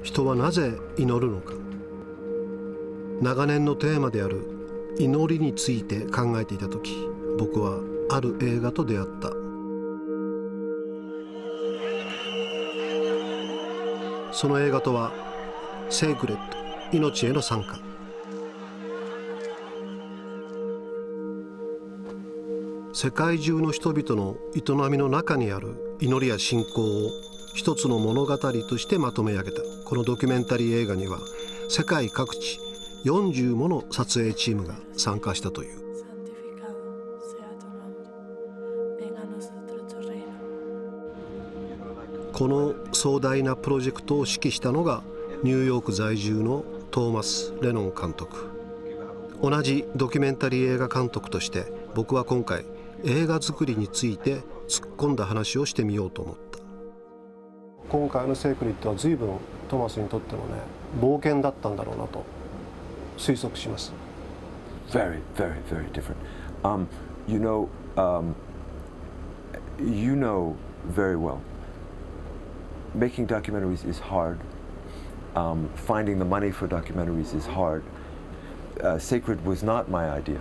人はなぜ祈るのか。長年のテーマである祈りについて考えていた時、僕はある映画と出会った。その映画とはＳＡCRＥＤ、命への讃歌。世界中の人々の営みの中にある祈りや信仰を一つの物語としてまとめ上げたこのドキュメンタリー映画には、世界各地40もの撮影チームが参加したという。この壮大なプロジェクトを指揮したのがニューヨーク在住のトーマス・レノン監督。同じドキュメンタリー映画監督として僕は今回映画作りについて突っ込んだ話をしてみようと思った。今回のＳＡＣRＥＤは随分トーマスにとってのね、冒険だったんだろうなと推測します。Very, very, very different. You know very well. Making documentaries is hard. Finding the money for documentaries is hard. ＳACRED was not my idea.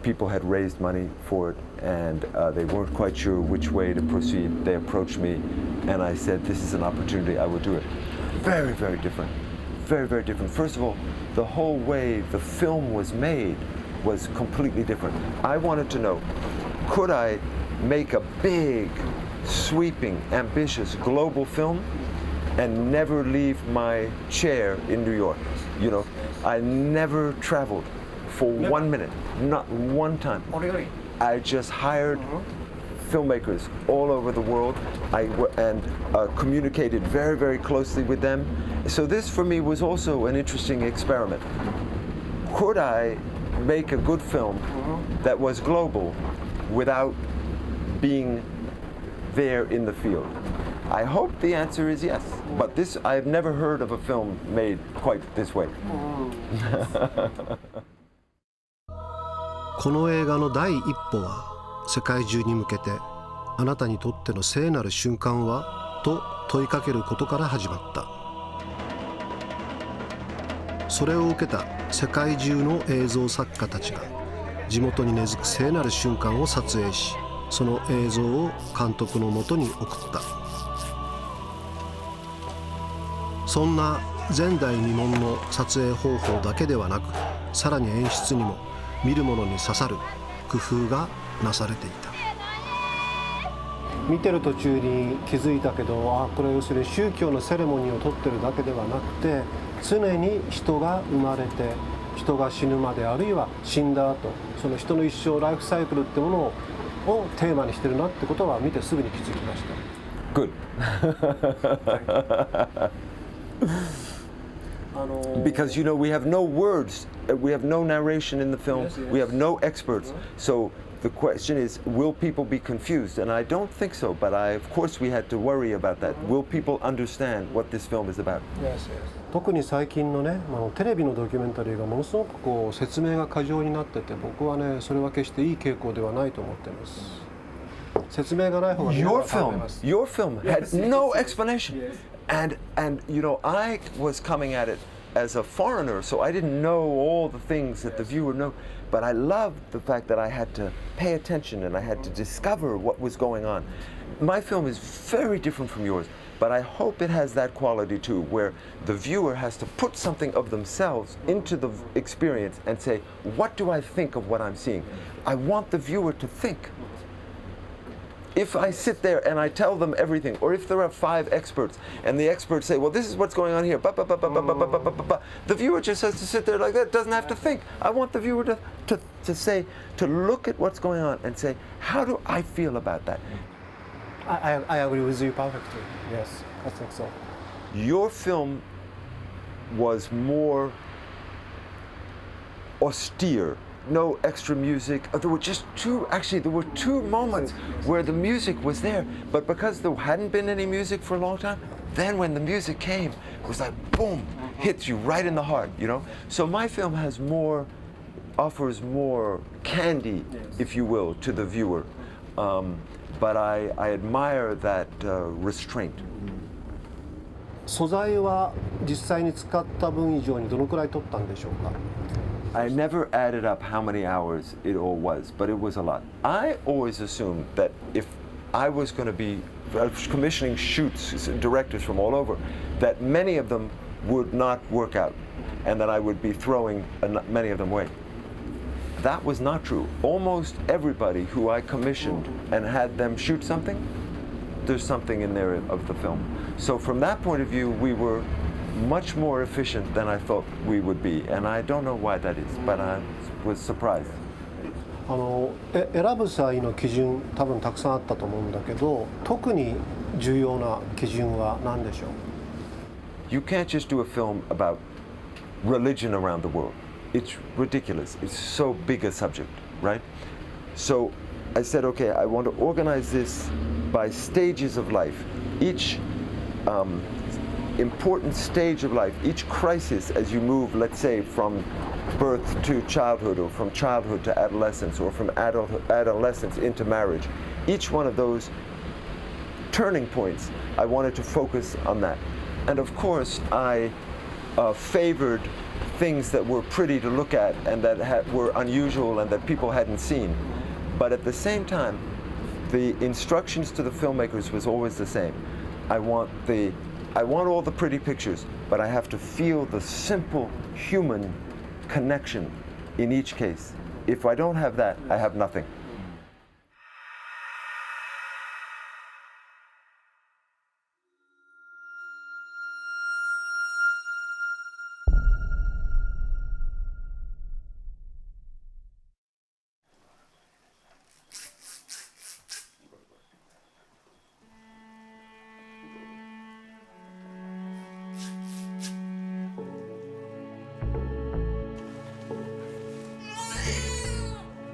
People had raised money for it, and they weren't quite sure which way to proceed. They approached me, and I said, this is an opportunity, I will do it. Very, very different. Very, very different. First of all, the whole way the film was made was completely different. I wanted to know, could I make a big, sweeping, ambitious global film and never leave my chair in New York? You know, I never traveled for 1 minute, not one time. I just hired filmmakers all over the world and communicated very, very closely with them. So this for me was also an interesting experiment. Could I make a good film that was global without being there in the field? I hope the answer is yes, but this I've never heard of a film made quite this way. この映画の第一歩は、世界中に向けてあなたにとっての聖なる瞬間はと問いかけることから始まった。それを受けた世界中の映像作家たちが地元に根付く聖なる瞬間を撮影し、その映像を監督のもとに送った。そんな前代未聞の撮影方法だけではなく、さらに演出にも見る者に刺さる工夫がなされていた。見てる途中に気づいたけど、これ要するに宗教のセレモニーを撮ってるだけではなくて、常に人が生まれて人が死ぬまで、あるいは死んだ後、その人の一生ライフサイクルってものをテーマにしてるなってことは見てすぐに気づきました。Good. Because we have no words, we have no narration in the film, we have no experts. So the question is, will people be confused? And I don't think so, but of course we had to worry about that. Will people understand what this film is about? Yes, yes. 特に最近のね、テレビのドキュメンタリーがものすごく説明が過剰になってて、僕はね、それは決していい傾向ではないと思っています。説明がない方がいいと思います。Your film had no explanation. And I was coming at it as a foreigner, so I didn't know all the things that the viewer knew. But I loved the fact that I had to pay attention and I had to discover what was going on. My film is very different from yours, but I hope it has that quality too, where the viewer has to put something of themselves into the experience and say, what do I think of what I'm seeing? I want the viewer to think. If I sit there and I tell them everything, or if there are 5 experts and the experts say, well, this is what's going on here, the viewer just has to sit there like that, doesn't have to think. I want the viewer to look at what's going on and say, how do I feel about that? I agree with you perfectly. Yes, I think so. Your film was more austere. No extra music. There were there were 2 moments where the music was there, but because there hadn't been any music for a long time, then when the music came, it was like boom, hits you right in the heart, So my film offers more candy, if you will, to the viewer. But I admire that restraint. 素材は実際に使った分以上にどのくらい取ったんでしょうか。 I never added up how many hours it all was, but it was a lot. I always assumed that if I was going to be commissioning shoots, directors from all over, that many of them would not work out and that I would be throwing many of them away. That was not true. Almost everybody who I commissioned and had them shoot something, there's something in there of the film. So from that point of view, we were much more efficient than I thought we would be, and I don't know why that is, but I was surprised. 選ぶ際の基準多分たくさんあったと思うんだけど、特に重要な基準は何でしょう。 You can't just do a film about religion around the world. It's ridiculous. It's so big a subject, right? So I said, okay, I want to organize this by stages of life. Each important stage of life, each crisis as you move, let's say, from birth to childhood, or from childhood to adolescence, or from adolescence into marriage. Each one of those turning points, I wanted to focus on that. And of course, I favored things that were pretty to look at and that were unusual and that people hadn't seen. But at the same time, the instructions to the filmmakers was always the same. I want all the pretty pictures, but I have to feel the simple human connection in each case. If I don't have that, I have nothing.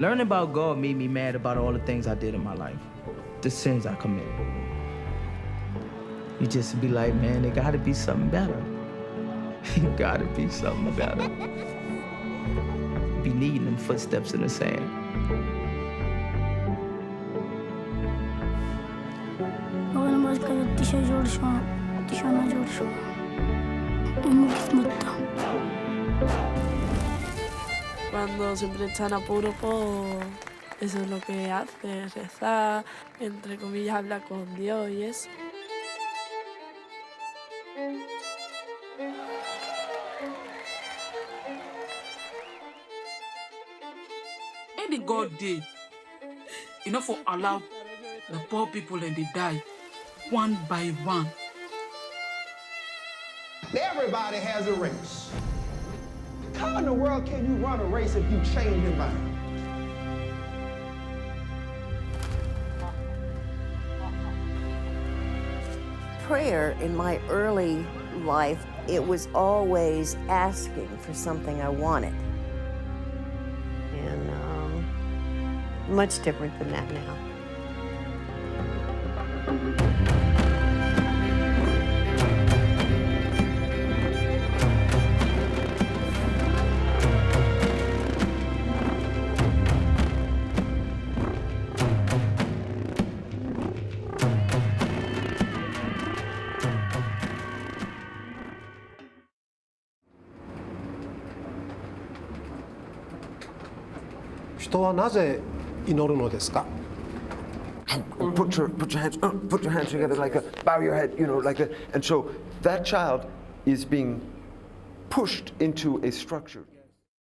Learning about God made me mad about all the things I did in my life, the sins I committed. You just be like, man, there gotta be something better. There gotta be something better. Be needing them footsteps in the sand. Cuando siempre está en apuro, pues eso es lo que hace, rezar, entre comillas, hablar con Dios y eso. Any God day, for allow the poor people and they die one by one. Everybody has a race. How in the world can you run a race if you change your mind? Prayer in my early life, it was always asking for something I wanted. And much different than that now.人はなぜ祈るのですか。 Put your hands together like that. Bow your head, like that. And so that child is being pushed into a structure.